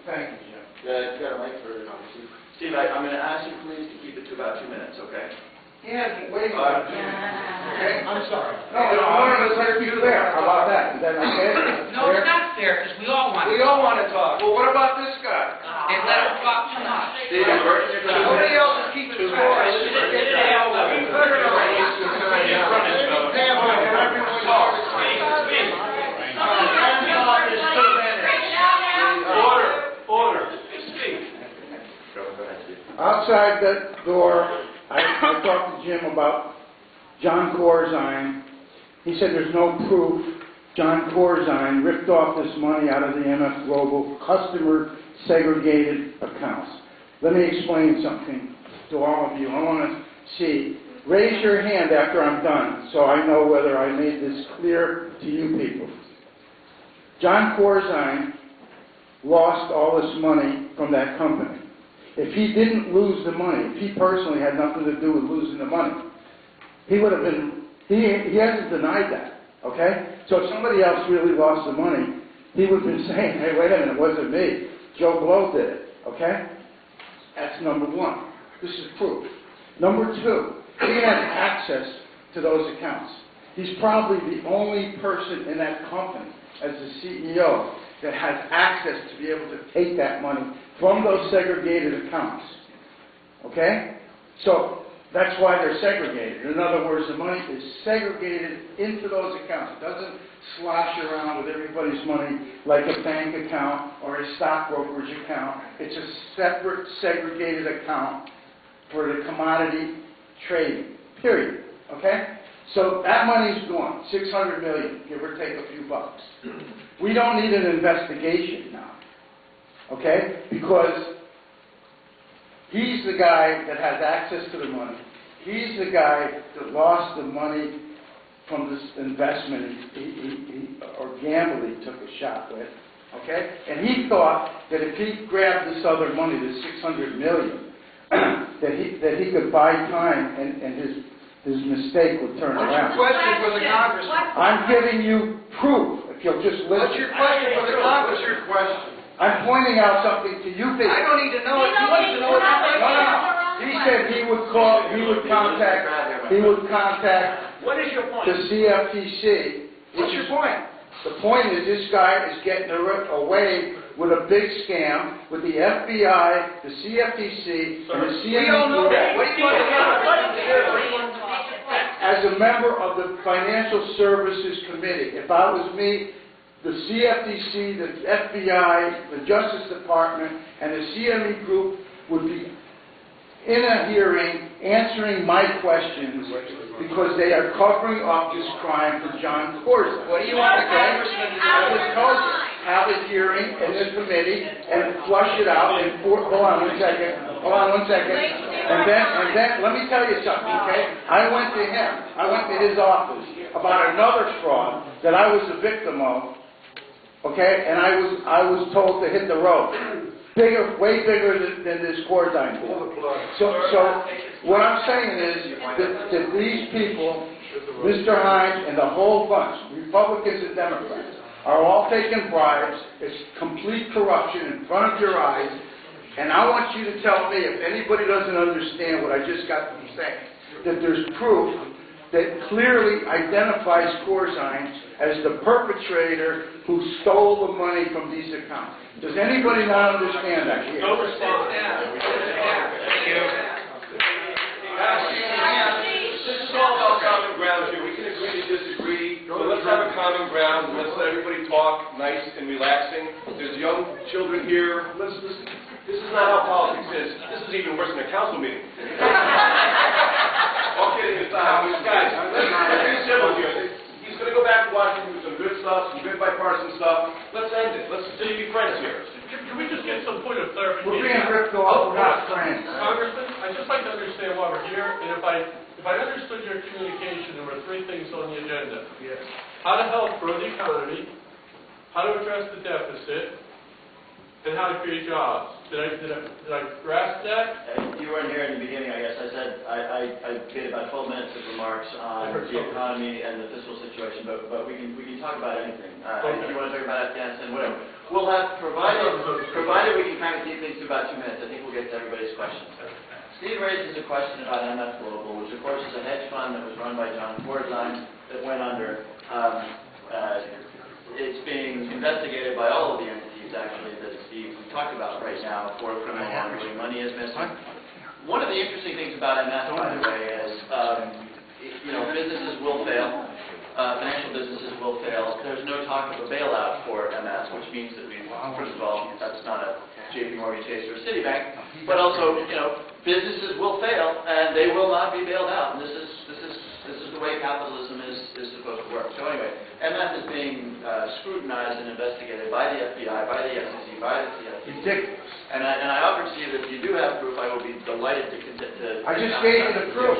Thank you, Jim. Yeah, you got a mic for Steve, I'm going to ask you please to keep it to about 2 minutes, okay? Yeah, wait a minute. Okay, I'm sorry. No, let's be fair. How about that? Is that okay? No, it's not fair, because we all want We all want to talk. Well, what about this guy? They let him talk too much. Steve, you're working your time. Nobody else is keeping score. Let's just get that out of the Outside that door, I talked to Jim about Jon Corzine. He said there's no proof Jon Corzine ripped off this money out of the MF Global customer segregated accounts. Let me explain something to all of you. I want to see. Raise your hand after I'm done so I know whether I made this clear to you people. Jon Corzine lost all this money from that company. If he didn't lose the money, if he personally had nothing to do with losing the money, he would have been, he hasn't denied that, okay? So if somebody else really lost the money, he would have been saying, hey, wait a minute, it wasn't me. Joe Blow did it, okay? That's number one. This is proof. Number two, he has access to those accounts. He's probably the only person in that company as the CEO that has access to be able to take that money from those segregated accounts. Okay? So that's why they're segregated. In other words, the money is segregated into those accounts. It doesn't slosh around with everybody's money like a bank account or a stock brokerage account. It's a separate, segregated account for the commodity trading, period. Okay? So that money's gone, $600 million, give or take a few bucks. We don't need an investigation now, okay? Because he's the guy that has access to the money. He's the guy that lost the money from this investment or gamble he took a shot with, okay? And he thought that if he grabbed this other money, this $600 million, that he could buy time and his mistake would turn around. What's your question for the congressman? I'm giving you proof, if you'll just listen. What's your question for the congressman? What's your question? I'm pointing out something to you people. I don't need to know it. He wants to know what the question is. No. He said he would call, he would contact What is your point? the CFTC. What's your point? The point is this guy is getting away with a big scam with the FBI, the CFTC, and the CME. We all know that. What do you want to know? As a member of the Financial Services Committee, if I was me, the CFTC, the FBI, the Justice Department, and the CME group would be in a hearing answering my questions because they are covering up this crime for Jon Corzine. What do you want the congressman to do? I just told you, have a hearing in the committee and flush it out in hold on one second. And then, let me tell you something, okay? I went to him. I went to his office about another fraud that I was a victim of, okay? And I was told to hit the road. Bigger, way bigger than this Corzine deal. So what I'm saying is that these people, Mr. Hines and the whole bunch, Republicans and Democrats, are all taking bribes. It's complete corruption in front of your eyes. And I want you to tell me, if anybody doesn't understand what I just got to say, that there's proof that clearly identifies Corzine as the perpetrator who stole the money from these accounts. Does anybody not understand that? Don't respond. Thank you. This is all about common ground here. We can agree to disagree. So let's have a common ground. Let's let everybody talk nice and relaxing. There's young children here. Let's listen. This is not how politics is. This is even worse than a council meeting. All kidding aside, guys, let's be civil here. He's going to go back to Washington with some good stuff, some good bipartisan stuff. Let's end it. Let's be friends here. Can we just get some point of clarification? We're being ripped off. We're not friends. Congressman, I'd just like to understand why we're here, and if I understood your communication, there were three things on the agenda. Yes. How to help grow the economy, how to address the deficit, and how to create jobs. Did I grasp that? You weren't here in the beginning, I guess. I said I gave about 12 minutes of remarks on the economy and the fiscal situation, but we can talk about anything. If you want to talk about Afghanistan, whatever. We'll have, provided we can kind of keep things to about 2 minutes, I think we'll get to everybody's questions. Steve raises a question about MF Global, which of course is a hedge fund that was run by Jon Corzine that went under. It's being investigated by all of the entities, actually, that Steve talked about right now for criminal laundering. Money is missing. One of the interesting things about MF, by the way, is, businesses will fail. Financial businesses will fail. There's no talk of a bailout for MS, which means that first of all, that's not a JP Morgan Chase or a Citibank, but also, businesses will fail and they will not be bailed out. And this is the way capitalism is supposed to work. So anyway, MF is being scrutinized and investigated by the FBI, by the SEC, by the CFTC. Ridiculous. And I offer to you that if you do have proof, I will be delighted to. I just gave you the proof.